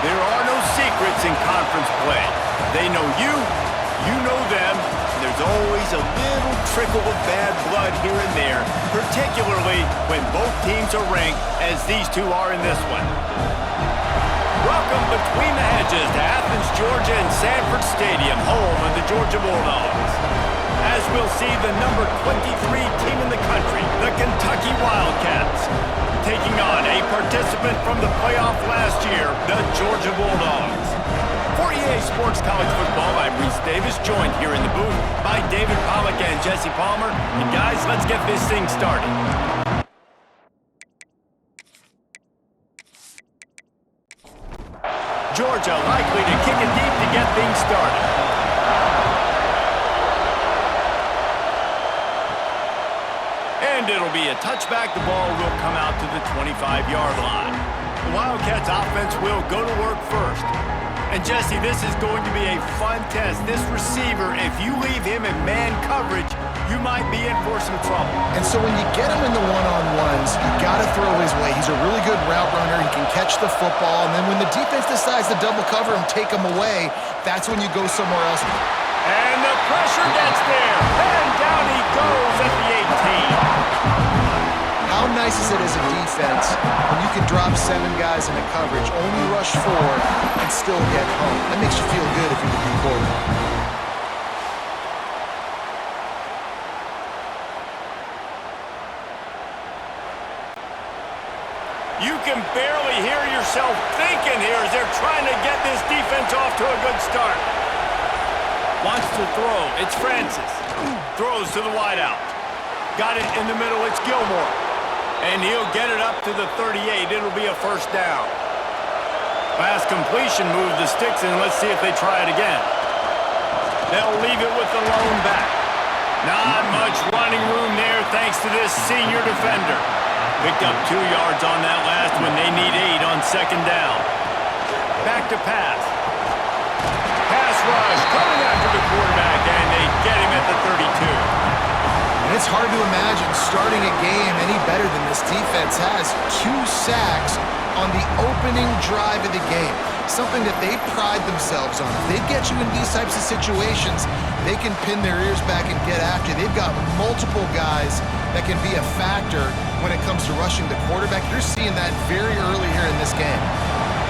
There are no secrets in conference play. They know you, you know them, and there's always a little trickle of bad blood here and there, particularly when both teams are ranked as these two are in this one. Welcome between the hedges to Athens, Georgia and Sanford Stadium, home of the Georgia Bulldogs. As we'll see the number 23 team in the country, the Kentucky Wildcats, taking on a participant from the playoff last year, the Georgia Bulldogs. For EA Sports College Football, I'm Reese Davis, joined here in the booth by David Pollack and Jesse Palmer. And guys, let's get this thing started. Georgia likely to kick it deep to get things started. And it'll be a touchback. The ball will come out to the 25-yard line. The Wildcats offense will go to work first. And Jesse, this is going to be a fun test. This receiver, if you leave him in man coverage, you might be in for some trouble. And so when you get him in the one-on-ones, you got to throw his way. He's a really good route runner. He can catch the football. And then when the defense decides to double cover him, take him away, that's when you go somewhere else. And the pressure gets there. And down he goes at the 18. How nice is it as a defense when you can drop 7 guys into coverage, only rush 4, and still get home? That makes you feel good if you're the quarterback. You can barely hear yourself thinking here as they're trying to get this defense off to a good start. Wants to throw. It's Francis. Throws to the wideout. Got it in the middle. It's Gilmore. And he'll get it up to the 38. It'll be a first down. Pass completion, move the sticks, and let's see if they try it again. They'll leave it with the lone back. Not much running room there thanks to this senior defender. Picked up 2 yards on that last one. They need 8 on second down. Back to pass. Pass rush coming after the quarterback, and they get him at the 32. And it's hard to imagine starting a game any better than this defense has. 2 sacks on the opening drive of the game. Something that they pride themselves on. If they get you in these types of situations, they can pin their ears back and get after. They've got multiple guys that can be a factor when it comes to rushing the quarterback. You're seeing that very early here in this game.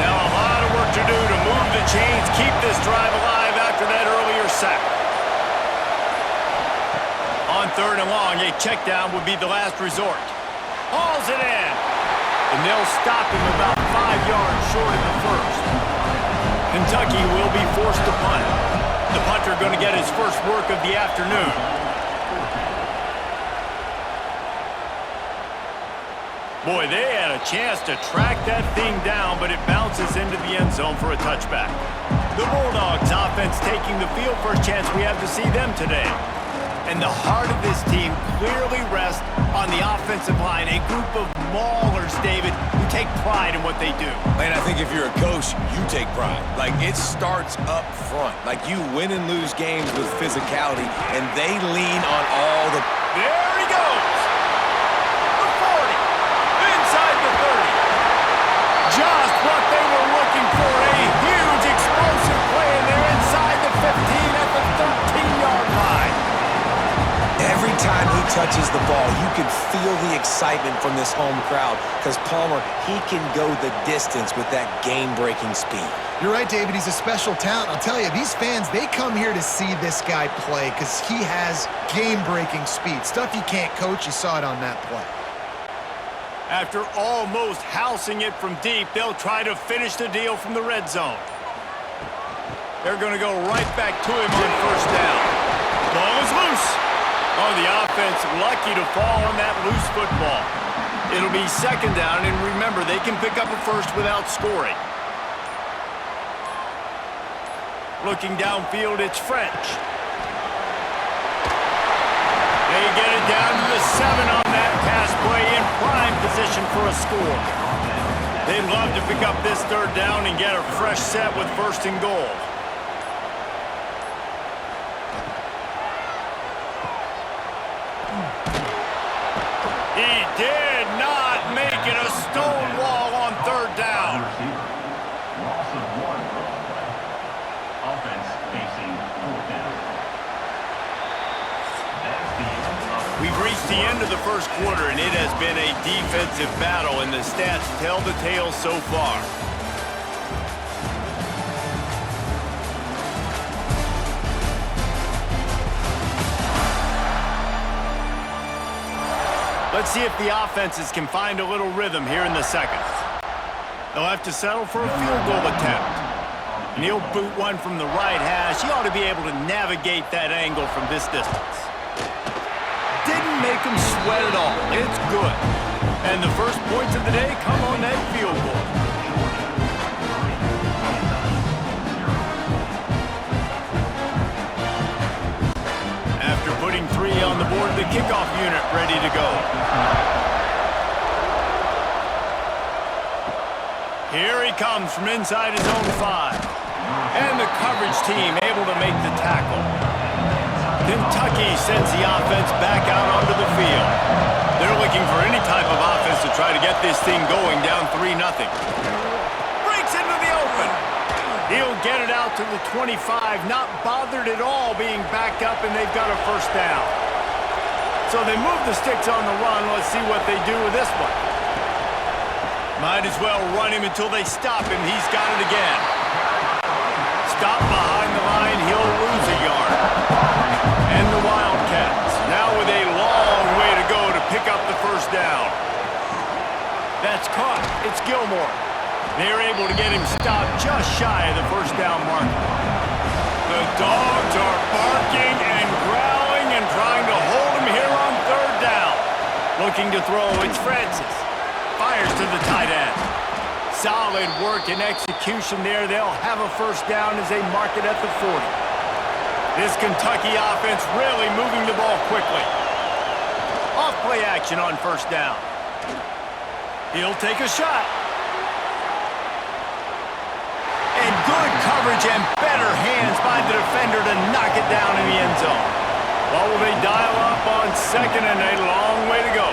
Now a lot of work to do to move the chains, keep this drive alive after that earlier sack. On 3rd and long, a check down would be the last resort. Hauls it in. And they'll stop him about 5 yards short of the first. Kentucky will be forced to punt. The punter going to get his first work of the afternoon. Boy, they had a chance to track that thing down, but it bounces into the end zone for a touchback. The Bulldogs offense taking the field. First chance we have to see them today. And the heart of this team clearly rests on the offensive line. A group of maulers, David, who take pride in what they do. Man, I think if you're a coach, you take pride. Like, it starts up front. Like, you win and lose games with physicality, and they lean on all the... There he goes! The 40, inside the 30. Just what they were looking for. A huge explosive play, and they're inside the 15 at the 13-yard line. Every time he touches the ball, you can feel the excitement from this home crowd because Palmer, he can go the distance with that game-breaking speed. You're right, David. He's a special talent. I'll tell you, these fans, they come here to see this guy play because he has game-breaking speed. Stuff you can't coach, you saw it on that play. After almost housing it from deep, they'll try to finish the deal from the red zone. They're going to go right back to him on first down. Ball is loose. Oh, the offense lucky to fall on that loose football. It'll be second down, and remember, they can pick up a first without scoring. Looking downfield, it's French. They get it down to the 7 on that pass play, in prime position for a score. They'd love to pick up this third down and get a fresh set with first and goal. He did not make it. A stone wall on third down. We've reached the end of the first quarter, and it has been a defensive battle, and the stats tell the tale so far. Let's see if the offenses can find a little rhythm here in the second. They'll have to settle for a field goal attempt. And he'll boot one from the right hash. He ought to be able to navigate that angle from this distance. Didn't make him sweat at all. It's good. And the first points of the day come on that field goal. After putting 3 on the board, the kickoff unit ready to go. Here he comes from inside his own 5. And the coverage team able to make the tackle. Kentucky sends the offense back out onto the field. They're looking for any type of offense to try to get this thing going down 3-0. Breaks into the open. He'll get it out to the 25, not bothered at all being backed up, and they've got a first down. So they move the sticks on the run. Let's see what they do with this one. Might as well run him until they stop him. He's got it again. Stop behind the line, he'll lose a yard. And the Wildcats, now with a long way to go to pick up the first down. That's caught. It's Gilmore. They're able to get him stopped just shy of the first down mark. The Dogs are barking and growling and trying to hold him here on 3rd down. Looking to throw, it's Francis. Fires to the tight end. Solid work and execution there. They'll have a first down as they mark it at the 40. This Kentucky offense really moving the ball quickly. Off play action on first down. He'll take a shot. And good coverage and better hands by the defender to knock it down in the end zone. Well, will they dial up on 2nd and a long way to go?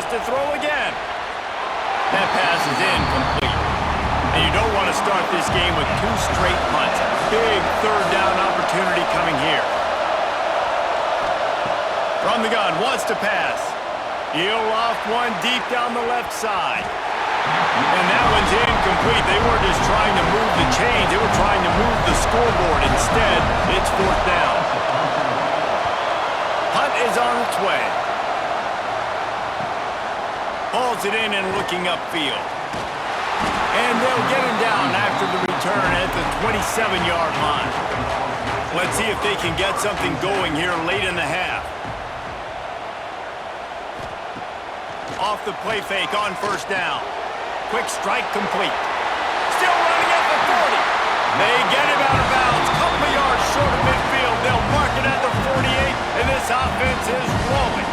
To throw again. That pass is incomplete. And you don't want to start this game with 2 straight punts. Big 3rd down opportunity coming here. From the gun, wants to pass. He'll loft one deep down the left side. And that one's incomplete. They weren't just trying to move the chains. They were trying to move the scoreboard. Instead, it's 4th down. Hunt is on its way. Hauls it in and looking upfield. And they'll get him down after the return at the 27-yard line. Let's see if they can get something going here late in the half. Off the play fake on first down. Quick strike complete. Still running at the 40. They get him out of bounds. Couple of yards short of midfield. They'll mark it at the 48, and this offense is rolling.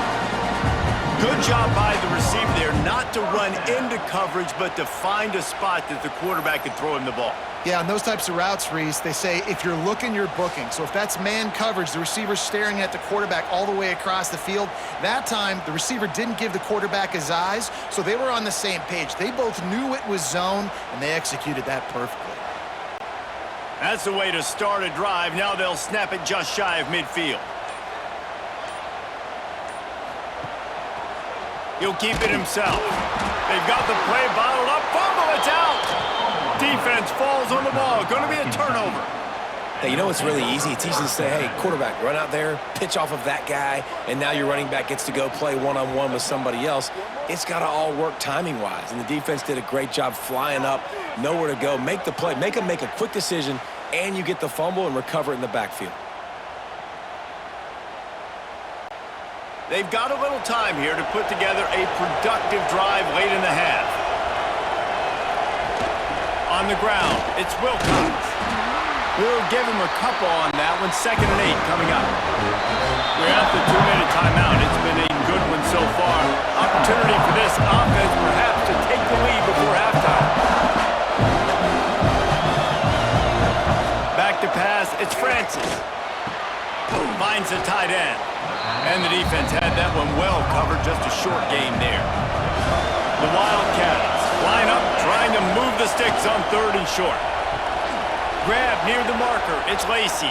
Good job by the receiver there, not to run into coverage, but to find a spot that the quarterback can throw him the ball. Yeah, on those types of routes, Reese, they say if you're looking, you're booking. So if that's man coverage, the receiver's staring at the quarterback all the way across the field. That time, the receiver didn't give the quarterback his eyes, so they were on the same page. They both knew it was zone, and they executed that perfectly. That's the way to start a drive. Now they'll snap it just shy of midfield. He'll keep it himself. They've got the play bottled up. Fumble, it's out. Defense falls on the ball. Going to be a turnover. Hey, you know what's really easy? It's easy to say, hey, quarterback, run out there, pitch off of that guy, and now your running back gets to go play one-on-one with somebody else. It's got to all work timing-wise, and the defense did a great job flying up, nowhere to go, make the play, make them make a quick decision, and you get the fumble and recover it in the backfield. They've got a little time here to put together a productive drive late in the half. On the ground, it's Wilcox. We'll give him a couple on that one. 2nd and 8 coming up. We're at the 2-minute timeout. It's been a good one so far. Opportunity for this offense perhaps to take the lead before halftime. Back to pass, it's Francis. Finds the tight end. And the defense had that one well covered, just a short game there. The Wildcats line up, trying to move the sticks on 3rd and short. Grab near the marker, it's Lacey.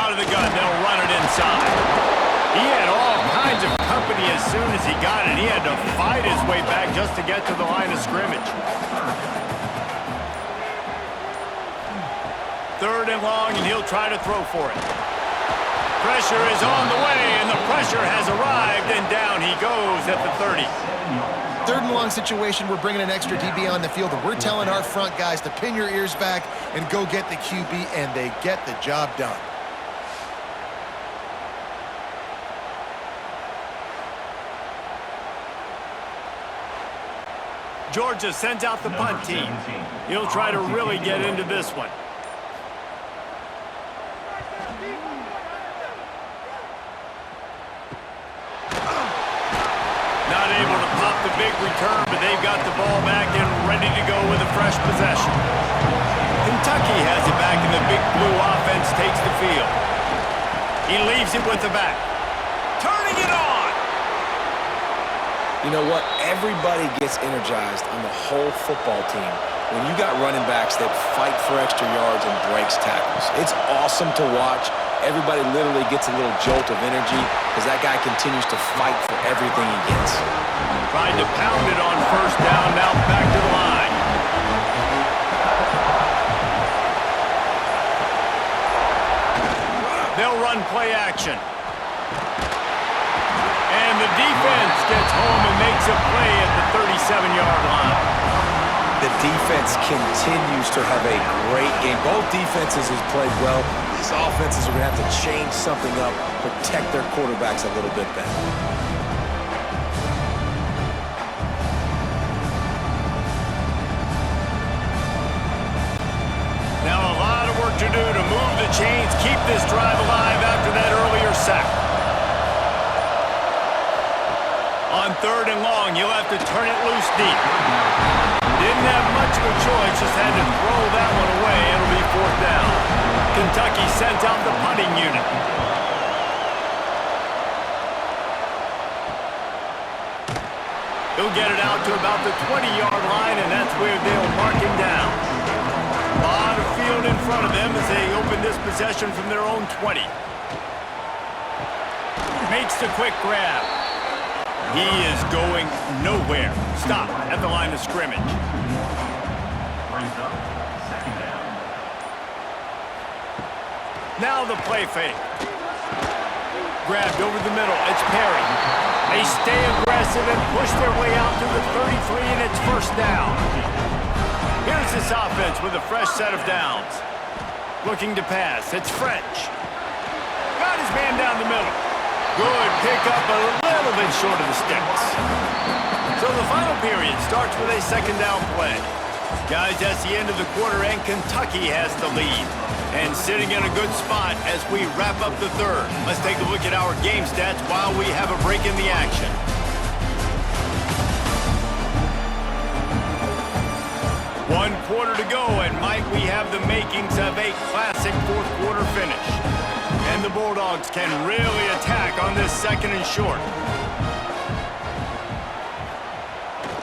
Out of the gun, they'll run it inside. He had all kinds of company as soon as he got it. He had to fight his way back just to get to the line of scrimmage. 3rd and long, and he'll try to throw for it. Pressure is on the way, and the pressure has arrived, and down he goes at the 30. 3rd and long situation, we're bringing an extra DB on the field, and we're telling our front guys to pin your ears back and go get the QB, and they get the job done. Georgia sends out the punt team. He'll try to really get into this one. Not able to pop the big return, but they've got the ball back and ready to go with a fresh possession. Kentucky has it back, and the big blue offense takes the field. He leaves it with the back. Turning it on! You know what? Everybody gets energized on the whole football team when you got running backs that fight for extra yards and breaks tackles. It's awesome to watch. Everybody literally gets a little jolt of energy because that guy continues to fight for everything he gets. Tried to pound it on 1st down, now back to the line. They'll run play action. And the defense gets home and makes a play at the 37-yard line. The defense continues to have a great game. Both defenses have played well. These offenses are going to have to change something up, protect their quarterbacks a little bit better. Now a lot of work to do to move the chains, keep this drive alive after that earlier sack. On 3rd and long, you'll have to turn it loose deep. Didn't have much of a choice, just had to throw that one away. It'll be 4th down. Kentucky sends out the punting unit. He'll get it out to about the 20-yard line, and that's where they'll mark him down. A lot of field in front of them as they open this possession from their own 20. Makes the quick grab. He is going nowhere. Stop at the line of scrimmage. Now the play fake. Grabbed over the middle. It's Perry. They stay aggressive and push their way out to the 33, and it's 1st down. Here's this offense with a fresh set of downs. Looking to pass. It's French. Got his man down the middle. Good pickup, a little bit short of the sticks. So the final period starts with a 2nd down play. Guys, that's the end of the quarter, and Kentucky has the lead. And sitting in a good spot as we wrap up the 3rd. Let's take a look at our game stats while we have a break in the action. 1 quarter to go, and might we have the makings of a classic 4th quarter finish. And the Bulldogs can really attack on this 2nd and short.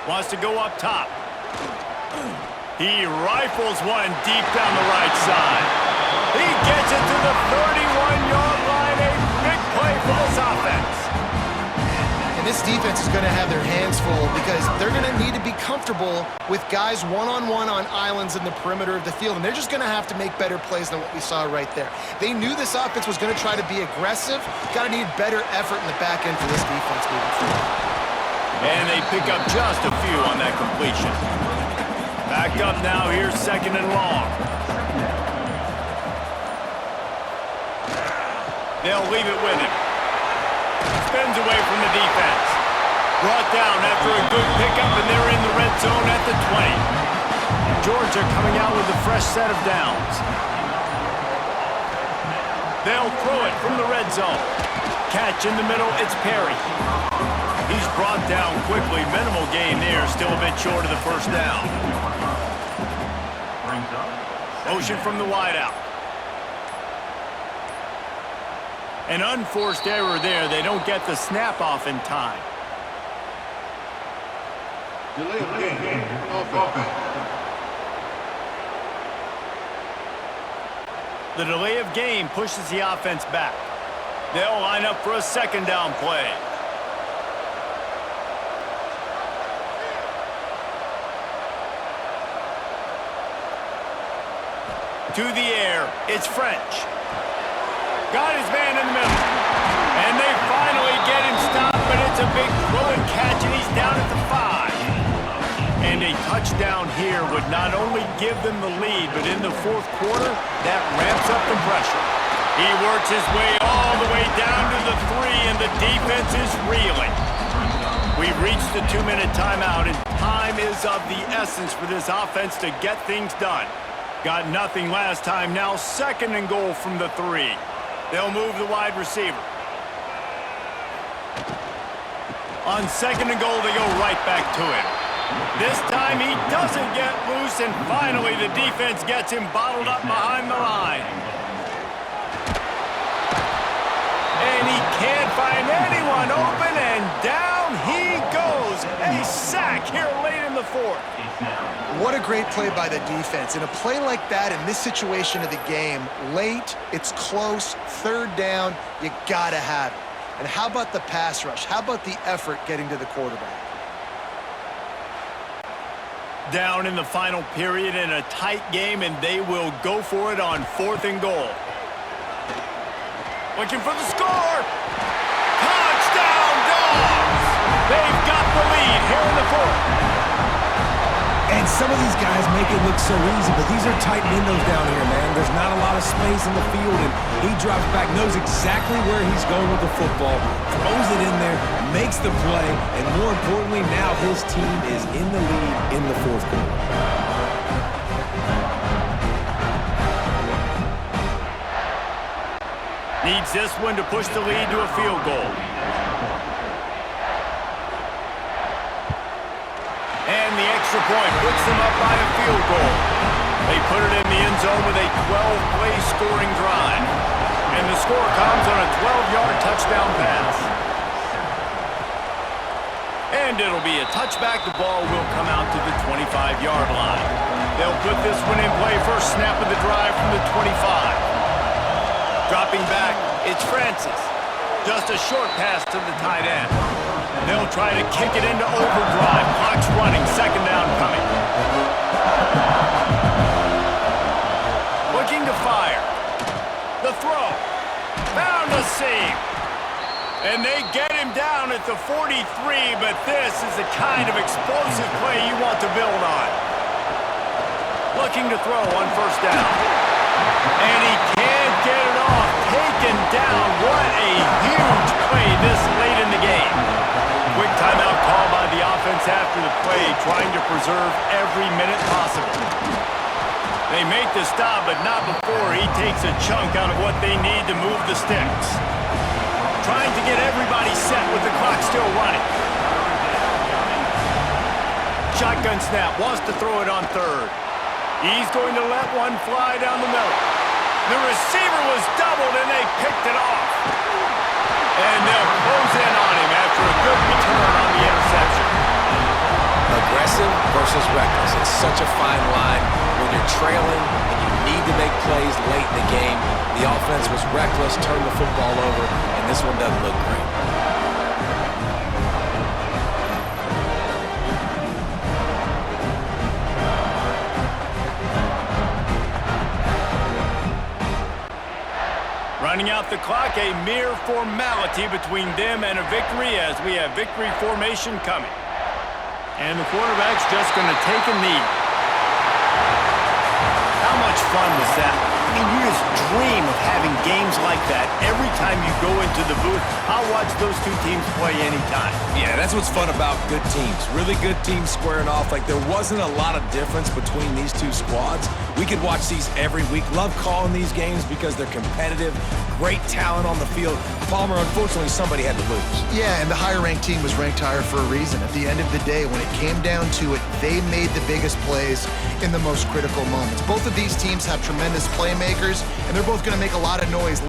Wants to go up top. He rifles one deep down the right side. He gets it to the 31-yard line. A big play for this offense. And this defense is going to have their hands full because they're going to need to be comfortable with guys one-on-one on islands in the perimeter of the field, and they're just going to have to make better plays than what we saw right there. They knew this offense was going to try to be aggressive. Got to need better effort in the back end for this defense moving forward. And they pick up just a few on that completion. Backed up now, here's 2nd and long. They'll leave it with him. Spins away from the defense. Brought down after a good pickup, and they're in the red zone at the 20. Georgia coming out with a fresh set of downs. They'll throw it from the red zone. Catch in the middle, it's Perry. He's brought down quickly. Minimal gain there, still a bit short of the 1st down. Motion from the wideout. An unforced error there. They don't get the snap off in time. Delay of game. Offense. The delay of game pushes the offense back. They'll line up for a second down play. To the air, it's French. Got his man in the middle. And they finally get him stopped, but it's a big throw and catch, and he's down at the 5. And a touchdown here would not only give them the lead, but in the fourth quarter, that ramps up the pressure. He works his way all the way down to the 3, and the defense is reeling. We've reached the 2-minute timeout, and time is of the essence for this offense to get things done. Got nothing last time, now 2nd and goal from the 3. They'll move the wide receiver. On 2nd and goal, they go right back to him. This time he doesn't get loose, and finally the defense gets him bottled up behind the line. And he can't find anyone open, and down he goes. A sack here late in the 4th. What a great play by the defense. In a play like that, in this situation of the game, late, it's close, 3rd down, you gotta have it. And how about the pass rush? How about the effort getting to the quarterback? Down in the final period in a tight game, and they will go for it on 4th and goal. Looking for the score. Touchdown, Dogs! They've got the lead here in the 4th. And some of these guys make it look so easy, but these are tight windows down here, man. There's not a lot of space in the field, and he drops back, knows exactly where he's going with the football, throws it in there, makes the play, and more importantly, now his team is in the lead in the 4th quarter. Needs this one to push the lead to a field goal. And the extra point puts them up by a field goal. They put it in the end zone with a 12-play scoring drive. And the score comes on a 12-yard touchdown pass. And it'll be a touchback. The ball will come out to the 25-yard line. They'll put this one in play first snap of the drive from the 25. Dropping back, it's Francis. Just a short pass to the tight end. They'll try to kick it into overdrive. Clock's running, 2nd down coming. Looking to fire. The throw. Found a seam. And they get him down at the 43, but this is the kind of explosive play you want to build on. Looking to throw on 1st down. And he can't get it off. Taken down. What a huge play this late in the game. Quick timeout call by the offense after the play, trying to preserve every minute possible. They make the stop, but not before he takes a chunk out of what they need to move the sticks. Trying to get everybody set with the clock still running. Shotgun snap, wants to throw it on 3rd. He's going to let one fly down the middle. The receiver was doubled, and they picked it off. And they'll close in on him after a good return on the interception. Aggressive versus reckless. It's such a fine line when you're trailing and you need to make plays late in the game. The offense was reckless, turned the football over, and this one doesn't look great. Running out the clock, a mere formality between them and a victory as we have victory formation coming. And the quarterback's just going to take a knee. How much fun was that? I mean, you just dream of having games like that every time you go into the booth. I'll watch those two teams play anytime. Yeah, that's what's fun about good teams. Really good teams squaring off. Like, there wasn't a lot of difference between these two squads. We could watch these every week. Love calling these games because they're competitive. Great talent on the field. Palmer, unfortunately, somebody had to lose. Yeah, and the higher-ranked team was ranked higher for a reason. At the end of the day, when it came down to it, they made the biggest plays in the most critical moments. Both of these teams have tremendous playmakers, and they're both going to make a lot of noise